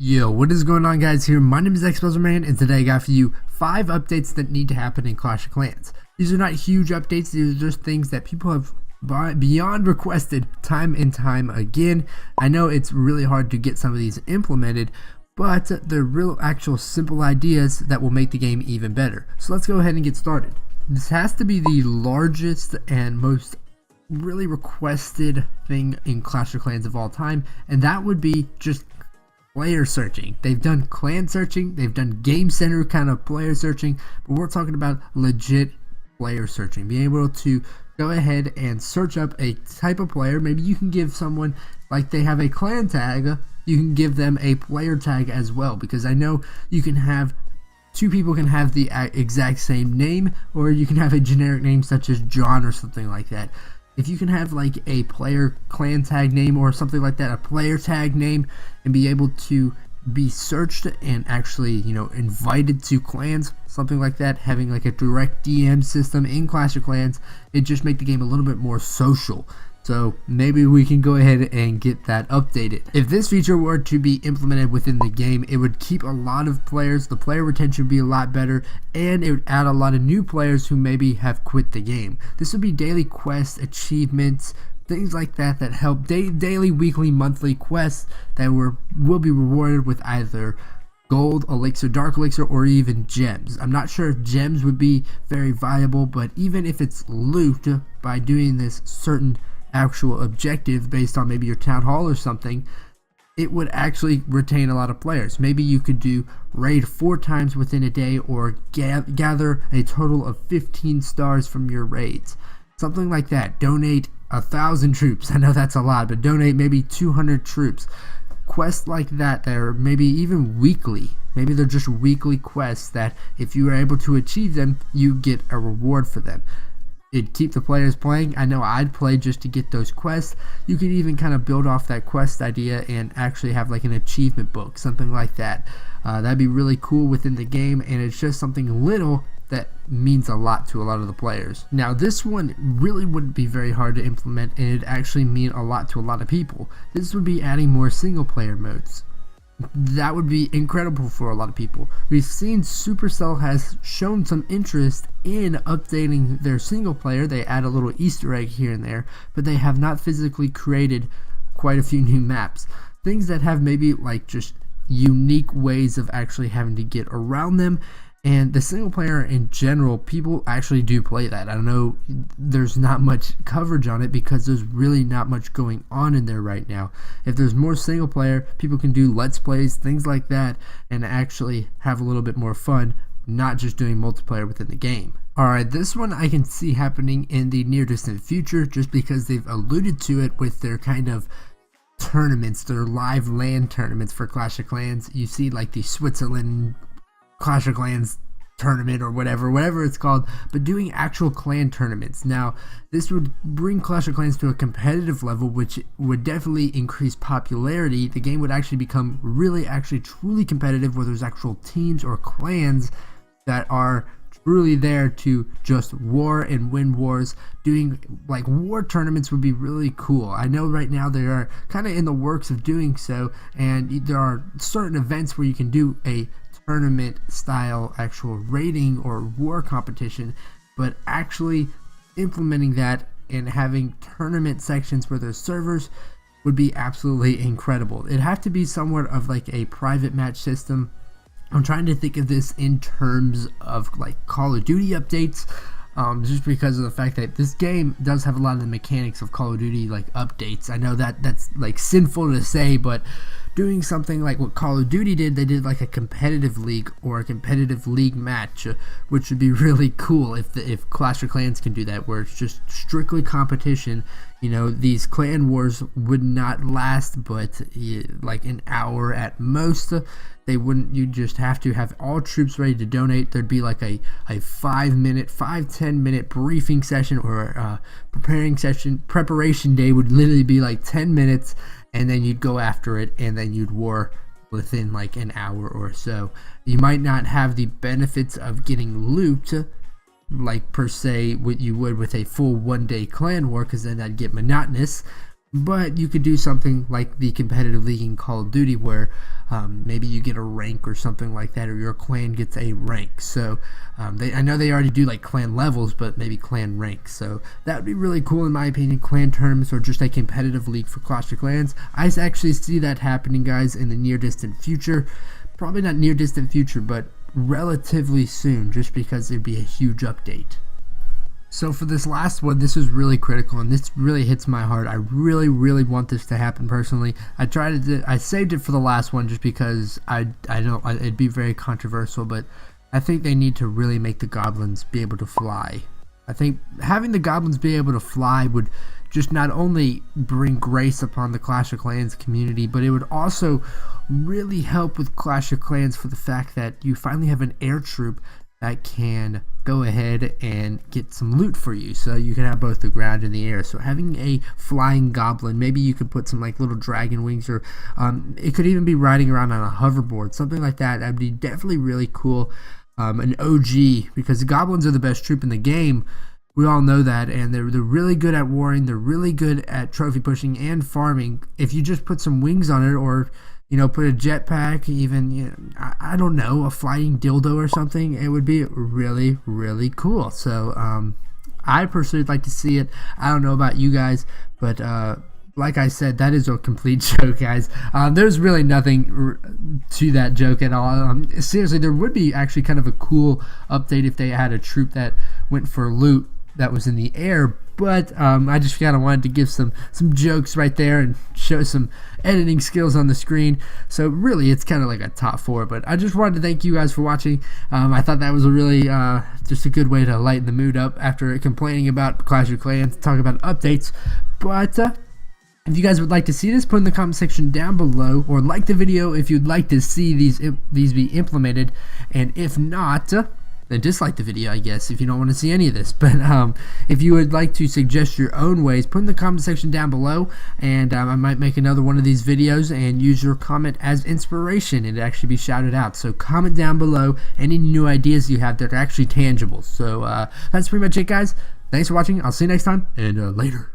Yo, what is going on, guys? Here, my name is xBuzzerman, and today I got for you 5 updates that need to happen in Clash of Clans. These are not huge updates, these are just things that people have beyond requested time and time again. I know it's really hard to get some of these implemented, but they're real actual simple ideas that will make the game even better. So let's go ahead and get started. This has to be the largest and most really requested thing in Clash of Clans of all time, and that would be just player searching. They've done clan searching, they've done game center kind of player searching, but we're talking about legit player searching. Being able to go ahead and search up a type of player. Maybe you can give someone, like they have a clan tag, you can give them a player tag as well, because I know you can have two people can have the exact same name, or you can have a generic name such as John or something like that. If you can have like a player clan tag name or something like that, a player tag name, and be able to be searched and actually, invited to clans, something like that, having like a direct DM system in Clash of Clans, it just make the game a little bit more social. So maybe we can go ahead and get that updated. If this feature were to be implemented within the game, it would keep a lot of players, the player retention would be a lot better, and it would add a lot of new players who maybe have quit the game. This would be daily quests, achievements, things like that that help daily, weekly, monthly quests that will be rewarded with either gold, elixir, dark elixir, or even gems. I'm not sure if gems would be very viable, but even if it's loot by doing this certain actual objective based on maybe your town hall or something, it would actually retain a lot of players. Maybe you could do raid 4 times within a day, or gather a total of 15 stars from your raids, something like that. Donate 1,000 troops. I know that's a lot, but donate maybe 200 troops. Quests like that are maybe even weekly. Maybe they're just weekly quests that if you are able to achieve them, you get a reward for them. It'd keep the players playing. I know I'd play just to get those quests. You could even kind of build off that quest idea and actually have like an achievement book, something like that. That'd be really cool within the game, and it's just something little that means a lot to a lot of the players. Now, this one really wouldn't be very hard to implement, and it'd actually mean a lot to a lot of people. This would be adding more single player modes. That would be incredible for a lot of people. We've seen Supercell has shown some interest in updating their single player. They add a little Easter egg here and there, but they have not physically created quite a few new maps. Things that have maybe like just unique ways of actually having to get around them. And the single player in general, people actually do play that. I don't know, there's not much coverage on it because there's really not much going on in there right now. If there's more single player, people can do let's plays, things like that, and actually have a little bit more fun, not just doing multiplayer within the game. Alright, this one I can see happening in the near distant future, just because they've alluded to it with their kind of tournaments, their live LAN tournaments for Clash of Clans. You see like the Switzerland Clash of Clans tournament or whatever it's called, but doing actual clan tournaments. Now, this would bring Clash of Clans to a competitive level, which would definitely increase popularity. The game would actually become really actually truly competitive, where there's actual teams or clans that are truly there to just war and win wars. Doing like war tournaments would be really cool. I know right now they are kind of in the works of doing so, and there are certain events where you can do a tournament style actual rating or war competition, but actually implementing that and having tournament sections where there's servers would be absolutely incredible. It'd have to be somewhat of like a private match system. I'm trying to think of this in terms of like Call of Duty updates, just because of the fact that this game does have a lot of the mechanics of Call of Duty like updates. I know that that's like sinful to say, but doing something like what Call of Duty did, they did like a competitive league or a competitive league match, which would be really cool if Clash of Clans can do that, where it's just strictly competition. These clan wars would not last but like an hour at most. They wouldn't, you just have to have all troops ready to donate. There'd be like a 5-10 minute briefing session, or preparation day would literally be like 10 minutes, and then you'd go after it, and then you'd war within like an hour or so. You might not have the benefits of getting loot like per se what you would with a full 1-day clan war, because then that'd get monotonous, But you could do something like the competitive league in Call of Duty where maybe you get a rank or something like that, or your clan gets a rank. So I know they already do like clan levels, but maybe clan ranks. So that would be really cool in my opinion. Clan tournaments or just a competitive league for Clash of Clans. I actually see that happening, guys, in the near distant future. Probably not near distant future, but relatively soon, just because it'd be a huge update. So for this last one, this is really critical, and this really hits my heart. I really want this to happen personally. I saved it for the last one just because I know it'd be very controversial, but I think they need to really make the goblins be able to fly. I think having the goblins be able to fly would just not only bring grace upon the Clash of Clans community, but it would also really help with Clash of Clans for the fact that you finally have an air troop that can go ahead and get some loot for you, so you can have both the ground and the air. So having a flying goblin, maybe you could put some like little dragon wings, or it could even be riding around on a hoverboard, something like that. That'd be definitely really cool. An OG, because the goblins are the best troop in the game. We all know that, and they're really good at warring. They're really good at trophy pushing and farming. If you just put some wings on it, or put a jetpack, even, I don't know, a flying dildo or something, it would be really cool. So I personally would like to see it. I don't know about you guys, but like I said, that is a complete joke, guys. There's really nothing to that joke at all. Seriously, there would be actually kind of a cool update if they had a troop that went for loot that was in the air, but I just kind of wanted to give some jokes right there and show some editing skills on the screen. So really, it's kind of like a top 4, but I just wanted to thank you guys for watching. I thought that was a really just a good way to lighten the mood up after complaining about Clash of Clans, talk about updates. But if you guys would like to see this, put in the comment section down below, or like the video if you'd like to see these be implemented, and if not, then dislike the video, I guess, if you don't want to see any of this. But if you would like to suggest your own ways, put in the comment section down below, and I might make another one of these videos and use your comment as inspiration and actually be shouted out. So comment down below any new ideas you have that are actually tangible. So that's pretty much it, guys. Thanks for watching. I'll see you next time, and later.